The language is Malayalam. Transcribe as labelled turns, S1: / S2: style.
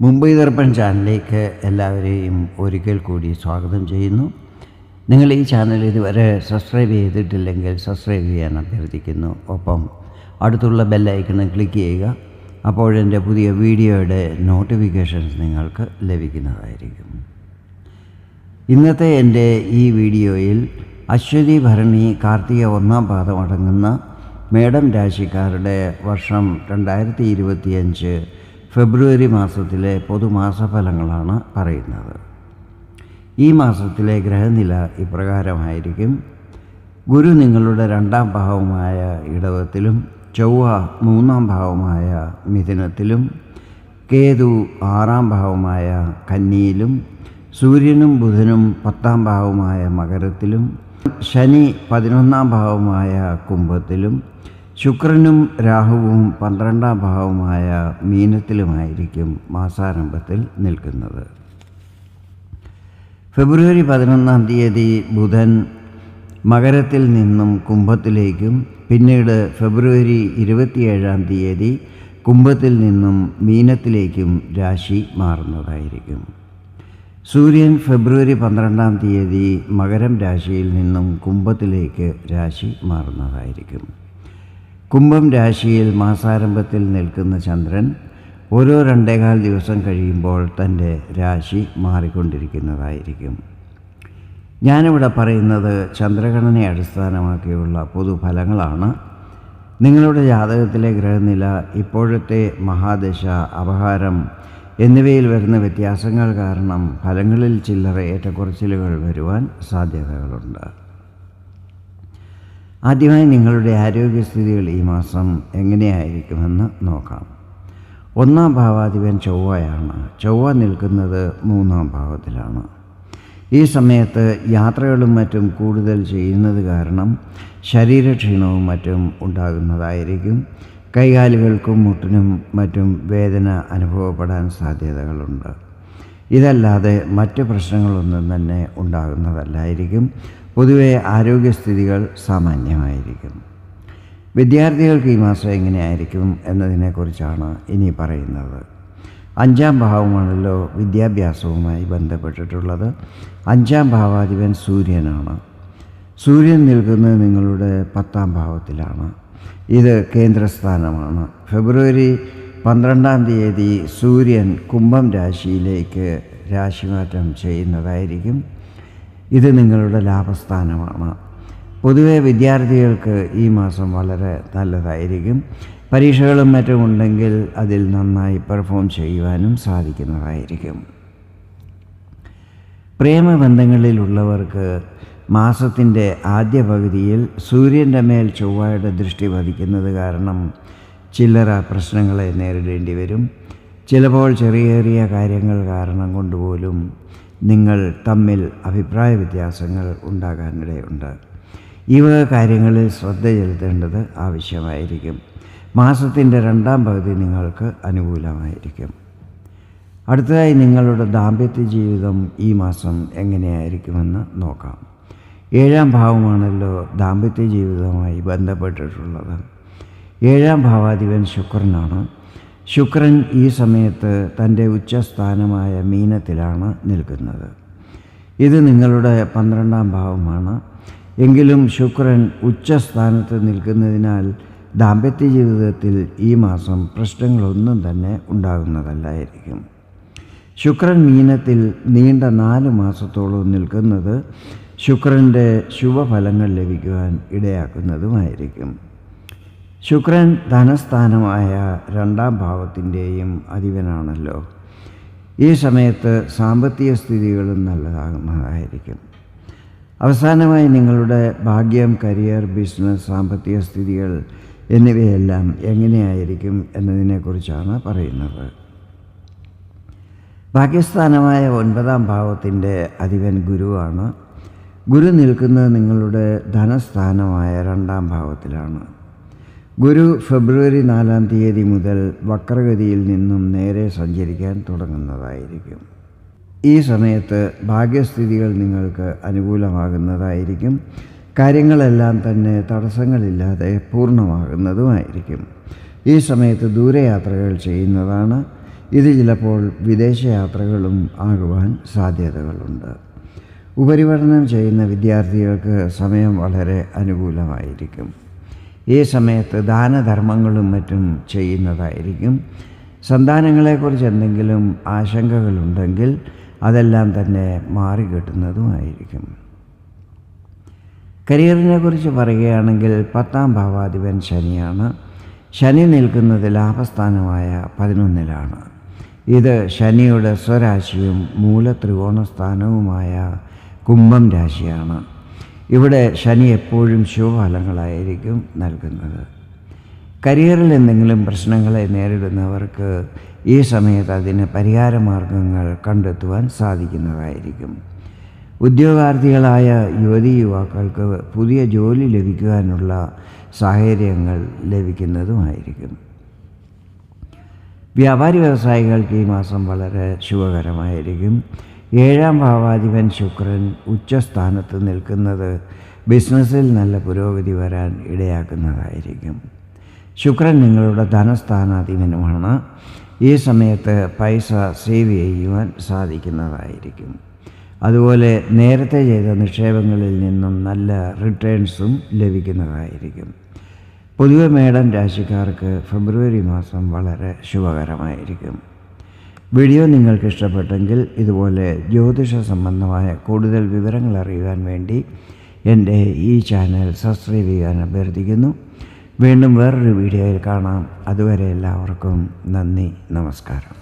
S1: മുംബൈ ദർപ്പൺ ചാനലിലേക്ക് എല്ലാവരെയും ഒരിക്കൽ കൂടി സ്വാഗതം ചെയ്യുന്നു. നിങ്ങൾ ഈ ചാനൽ ഇതുവരെ സബ്സ്ക്രൈബ് ചെയ്തിട്ടില്ലെങ്കിൽ സബ്സ്ക്രൈബ് ചെയ്യാൻ അഭ്യർത്ഥിക്കുന്നു. ഒപ്പം അടുത്തുള്ള ബെല്ലൈക്കൺ ക്ലിക്ക് ചെയ്യുക. അപ്പോഴെൻ്റെ പുതിയ വീഡിയോയുടെ നോട്ടിഫിക്കേഷൻസ് നിങ്ങൾക്ക് ലഭിക്കുന്നതായിരിക്കും. ഇന്നത്തെ എൻ്റെ ഈ വീഡിയോയിൽ അശ്വതി ഭരണി കാർത്തിക 1-ാം പാദം അടങ്ങുന്ന മേടം രാശിക്കാരുടെ വർഷം 2025 ഫെബ്രുവരി മാസത്തിലെ പൊതുമാസഫലങ്ങളാണ് പറയുന്നത്. ഈ മാസത്തിലെ ഗ്രഹനില ഇപ്രകാരമായിരിക്കും. ഗുരു നിങ്ങളുടെ 2-ാം ഭാവമായ ഇടവത്തിലും ചൊവ്വ 3-ാം ഭാവമായ മിഥുനത്തിലും കേതു 6-ാം ഭാവമായ കന്നിയിലും സൂര്യനും ബുധനും 10-ാം ഭാവമായ മകരത്തിലും ശനി 11-ാം ഭാവമായ കുംഭത്തിലും ശുക്രനും രാഹുവും 12-ാം ഭാവമായ മീനത്തിലുമായിരിക്കും മാസാരംഭത്തിൽ നിൽക്കുന്നത്. ഫെബ്രുവരി 11-ാം തീയതി ബുധൻ മകരത്തിൽ നിന്നും കുംഭത്തിലേക്കും പിന്നീട് ഫെബ്രുവരി 27-ാം തീയതി കുംഭത്തിൽ നിന്നും മീനത്തിലേക്കും രാശി മാറുന്നതായിരിക്കും. സൂര്യൻ ഫെബ്രുവരി 12-ാം തീയതി മകരം രാശിയിൽ നിന്നും കുംഭത്തിലേക്ക് രാശി മാറുന്നതായിരിക്കും. കുംഭം രാശിയിൽ മാസാരംഭത്തിൽ നിൽക്കുന്ന ചന്ദ്രൻ ഓരോ 2.25 ദിവസം കഴിയുമ്പോൾ തൻ്റെ രാശി മാറിക്കൊണ്ടിരിക്കുന്നതായിരിക്കും. ഞാനിവിടെ പറയുന്നത് ചന്ദ്രഗണനയെ അടിസ്ഥാനമാക്കിയുള്ള പൊതുഫലങ്ങളാണ്. നിങ്ങളുടെ ജാതകത്തിലെ ഗ്രഹനില, ഇപ്പോഴത്തെ മഹാദശ, അപഹാരം എന്നിവയിൽ വരുന്ന വ്യത്യാസങ്ങൾ കാരണം ഫലങ്ങളിൽ ചില്ലറ ഏറ്റക്കുറച്ചിലുകൾ വരുവാൻ സാധ്യതകളുണ്ട്. ആദ്യമായി നിങ്ങളുടെ ആരോഗ്യസ്ഥിതികൾ ഈ മാസം എങ്ങനെയായിരിക്കുമെന്ന് നോക്കാം. 1-ാം ഭാവാധിപൻ ചൊവ്വയാണ്. ചൊവ്വ നിൽക്കുന്നത് 3-ാം ഭാവത്തിലാണ്. ഈ സമയത്ത് യാത്രകളും മറ്റും കൂടുതൽ ചെയ്യുന്നത് കാരണം ശരീരക്ഷീണവും മറ്റും ഉണ്ടാകുന്നതായിരിക്കും. കൈകാലുകൾക്കും മുട്ടിനും മറ്റും വേദന അനുഭവപ്പെടാൻ സാധ്യതകളുണ്ട്. ഇതല്ലാതെ മറ്റ് പ്രശ്നങ്ങളൊന്നും തന്നെ ഉണ്ടാകുന്നതല്ലായിരിക്കും. പൊതുവെ ആരോഗ്യസ്ഥിതികൾ സാമാന്യമായിരിക്കും. വിദ്യാർത്ഥികൾക്ക് ഈ മാസം എങ്ങനെയായിരിക്കും എന്നതിനെക്കുറിച്ചാണ് ഇനി പറയുന്നത്. 5-ാം ഭാവമാണല്ലോ വിദ്യാഭ്യാസവുമായി ബന്ധപ്പെട്ടിട്ടുള്ളത്. 5-ാം ഭാവാധിപൻ സൂര്യനാണ്. സൂര്യൻ നിൽക്കുന്നത് നിങ്ങളുടെ 10-ാം ഭാവത്തിലാണ്. ഇത് കേന്ദ്രസ്ഥാനമാണ്. ഫെബ്രുവരി 12-ാം തീയതി സൂര്യൻ കുംഭം രാശിയിലേക്ക് രാശിമാറ്റം ചെയ്യുന്നതായിരിക്കും. ഇത് നിങ്ങളുടെ ലാഭസ്ഥാനമാണ്. പൊതുവെ വിദ്യാർത്ഥികൾക്ക് ഈ മാസം വളരെ നല്ലതായിരിക്കും. പരീക്ഷകളും മറ്റും ഉണ്ടെങ്കിൽ അതിൽ നന്നായി പെർഫോം ചെയ്യുവാനും സാധിക്കുന്നതായിരിക്കും. പ്രേമബന്ധങ്ങളിലുള്ളവർക്ക് മാസത്തിൻ്റെ ആദ്യ പകുതിയിൽ സൂര്യൻ്റെ മേൽ ചൊവ്വയുടെ ദൃഷ്ടി പതിക്കുന്നത് കാരണം ചില്ലറ പ്രശ്നങ്ങളെ നേരിടേണ്ടി വരും. ചിലപ്പോൾ ചെറിയ കാര്യങ്ങൾ കാരണം കൊണ്ടുപോലും നിങ്ങൾ തമ്മിൽ അഭിപ്രായ വ്യത്യാസങ്ങൾ ഉണ്ടാകാനിടയുണ്ട്. ഈ വക കാര്യങ്ങളിൽ ശ്രദ്ധ ചെലുത്തേണ്ടത് ആവശ്യമായിരിക്കും. മാസത്തിൻ്റെ 2-ാം പകുതി നിങ്ങൾക്ക് അനുകൂലമായിരിക്കും. അടുത്തതായി നിങ്ങളുടെ ദാമ്പത്യ ജീവിതം ഈ മാസം എങ്ങനെയായിരിക്കുമെന്ന് നോക്കാം. 7-ാം ഭാവമാണല്ലോ ദാമ്പത്യ ജീവിതവുമായി ബന്ധപ്പെട്ടിട്ടുള്ളത്. 7-ാം ഭാവാധിപൻ ശുക്രനാണ്. ശുക്രൻ ഈ സമയത്ത് തൻ്റെ ഉച്ചസ്ഥാനമായ മീനത്തിലാണ് നിൽക്കുന്നത്. ഇത് നിങ്ങളുടെ 12-ാം ഭാവമാണ്. എങ്കിലും ശുക്രൻ ഉച്ചസ്ഥാനത്ത് നിൽക്കുന്നതിനാൽ ദാമ്പത്യ ജീവിതത്തിൽ ഈ മാസം പ്രശ്നങ്ങളൊന്നും തന്നെ ഉണ്ടാകുന്നതല്ലായിരിക്കും. ശുക്രൻ മീനത്തിൽ നീണ്ട 4 മാസത്തോളം നിൽക്കുന്നത് ശുക്രൻ്റെ ശുഭഫലങ്ങൾ ലഭിക്കുവാൻ ഇടയാക്കുന്നതുമായിരിക്കും. ശുക്രൻ ധനസ്ഥാനമായ 2-ാം ഭാവത്തിൻ്റെയും അധിപനാണല്ലോ. ഈ സമയത്ത് സാമ്പത്തിക സ്ഥിതികളും നല്ലതാകുന്നതായിരിക്കും. അവസാനമായി നിങ്ങളുടെ ഭാഗ്യം, കരിയർ, ബിസിനസ്, സാമ്പത്തിക സ്ഥിതികൾ എന്നിവയെല്ലാം എങ്ങനെയായിരിക്കും എന്നതിനെക്കുറിച്ചാണ് പറയുന്നത്. ഭാഗ്യസ്ഥാനമായ 9-ാം ഭാവത്തിൻ്റെ അധിപൻ ഗുരുവാണ്. ഗുരു നിൽക്കുന്നത് നിങ്ങളുടെ ധനസ്ഥാനമായ 2-ാം ഭാവത്തിലാണ്. ഗുരു ഫെബ്രുവരി 4-ാം തീയതി മുതൽ വക്രഗതിയിൽ നിന്നും നേരെ സഞ്ചരിക്കാൻ തുടങ്ങുന്നതായിരിക്കും. ഈ സമയത്ത് ഭാഗ്യസ്ഥിതികൾ നിങ്ങൾക്ക് അനുകൂലമാകുന്നതായിരിക്കും. കാര്യങ്ങളെല്ലാം തന്നെ തടസ്സങ്ങളില്ലാതെ പൂർണ്ണമാകുന്നതുമായിരിക്കും. ഈ സമയത്ത് ദൂരയാത്രകൾ ചെയ്യുന്നതാണ് ഇത് ചിലപ്പോൾ വിദേശയാത്രകളും ആകുവാൻ സാധ്യതകളുണ്ട്. ഉപരിപഠനം ചെയ്യുന്ന വിദ്യാർത്ഥികൾക്ക് സമയം വളരെ അനുകൂലമായിരിക്കും. ഈ സമയത്ത് ദാനധർമ്മങ്ങളും മറ്റും ചെയ്യുന്നതായിരിക്കും. സന്താനങ്ങളെക്കുറിച്ച് എന്തെങ്കിലും ആശങ്കകളുണ്ടെങ്കിൽ അതെല്ലാം തന്നെ മാറിക്കിട്ടുന്നതുമായിരിക്കും. കരിയറിനെ കുറിച്ച് പറയുകയാണെങ്കിൽ 10ാം ഭാവാധിപൻ ശനിയാണ്. ശനി നിൽക്കുന്നത് ലാഭസ്ഥാനമായ 11-ലാണ്. ഇത് ശനിയുടെ സ്വരാശിയും മൂലത്രികോണസ്ഥാനവുമായ കുംഭം രാശിയാണ്. ഇവിടെ ശനി എപ്പോഴും ശുഭഫലങ്ങളായിരിക്കും നൽകുന്നത്. കരിയറിൽ എന്തെങ്കിലും പ്രശ്നങ്ങളെ നേരിടുന്നവർക്ക് ഈ സമയത്ത് അതിന് പരിഹാരമാർഗങ്ങൾ കണ്ടെത്തുവാൻ സാധിക്കുന്നതായിരിക്കും. ഉദ്യോഗാർത്ഥികളായ യുവതീ-യുവാക്കൾക്ക് പുതിയ ജോലി ലഭിക്കുവാനുള്ള സാഹചര്യങ്ങൾ ലഭിക്കുന്നതുമായിരിക്കും. വ്യാപാരി വ്യവസായികൾക്ക് ഈ മാസം വളരെ ശുഭകരമായിരിക്കും. 7ാം ഭാവാധിപൻ ശുക്രൻ ഉച്ചസ്ഥാനത്ത് നിൽക്കുന്നത് ബിസിനസ്സിൽ നല്ല പുരോഗതി വരാൻ ഇടയാക്കുന്നതായിരിക്കും. ശുക്രൻ നിങ്ങളുടെ ധനസ്ഥാനാധിപനുമാണ്. ഈ സമയത്ത് പൈസ സേവ് ചെയ്യുവാൻ സാധിക്കുന്നതായിരിക്കും. അതുപോലെ നേരത്തെ ചെയ്ത നിക്ഷേപങ്ങളിൽ നിന്നും നല്ല റിട്ടേൺസും ലഭിക്കുന്നതായിരിക്കും. പൊതുവെ മേടൻ രാശിക്കാർക്ക് ഫെബ്രുവരി മാസം വളരെ ശുഭകരമായിരിക്കും. വീഡിയോ നിങ്ങൾക്ക് ഇഷ്ടപ്പെട്ടെങ്കിൽ ഇതുപോലെ ജ്യോതിഷ സംബന്ധമായ കൂടുതൽ വിവരങ്ങൾ അറിയുവാൻ വേണ്ടി എൻ്റെ ഈ ചാനൽ സബ്സ്ക്രൈബ് ചെയ്യാൻ അഭ്യർത്ഥിക്കുന്നു. വീണ്ടും വേറൊരു വീഡിയോയിൽ കാണാം. അതുവരെ എല്ലാവർക്കും നന്ദി, നമസ്കാരം.